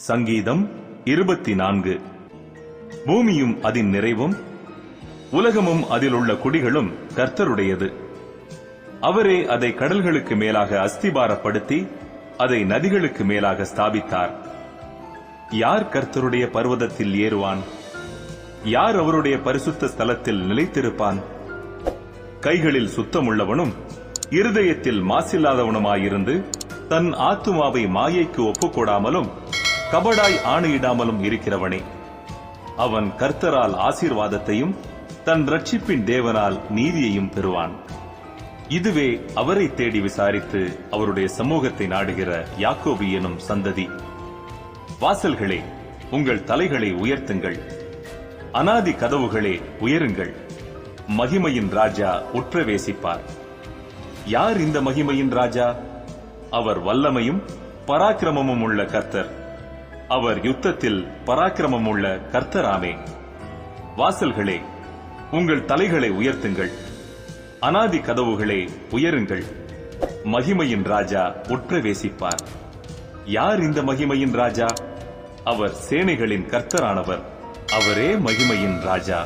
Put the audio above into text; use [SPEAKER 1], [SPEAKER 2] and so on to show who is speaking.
[SPEAKER 1] சங்கீதம் 24. பூமியும் அதன் நிறைவும் உலகமும் அதிலுள்ள குடிகளும் கர்த்தருடையது. அவரே அதை கடல்களுக்கு மேலாக அஸ்திபாரப்படுத்தி அதை நதிகளுக்கு மேலாக ஸ்தாபித்தார். யார் கர்த்தருடைய பர்வதத்தில் ஏறுவான்? யார் அவருடைய பரிசுத்த ஸ்தலத்தில் நிலைத்திருப்பான்? கைகளில் சுத்தமுள்ளவனும் இருதயத்தில் மாசில்லாதவனுமாயிருந்து தன் ஆத்துமாவை மாயைக்கு ஒப்புக்கொடாமலும் கபடாய் ஆணையிடாமலும் இருக்கிறவனே. அவன் கர்த்தரால் ஆசீர்வாதத்தையும் தன் ரட்சிப்பின் தேவனால் நீதியையும் பெறுவான். இதுவே அவரை தேடி விசாரித்து அவருடைய சமூகத்தை நாடுகிற யாக்கோபு எனும் சந்ததி. வாசல்களே, உங்கள் தலைகளை உயர்த்துங்கள். அநாதி கதவுகளே, உயருங்கள். மகிமையின் ராஜா உட்பிரவேசிப்பார். யார் இந்த மகிமையின் ராஜா? அவர் வல்லமையும் பராக்கிரமமும் உள்ள கர்த்தர். அவர் யுத்தத்தில் பராக்கிரமம் உள்ள கர்த்தராமே. வாசல்களே, உங்கள் தலைகளை உயர்த்துங்கள். அநாதி கதவுகளே, உயருங்கள். மகிமையின் ராஜா உட்பிரவேசிப்பார். யார் இந்த மகிமையின் ராஜா? அவர் சேனைகளின் கர்த்தரானவர். அவரே மகிமையின் ராஜா.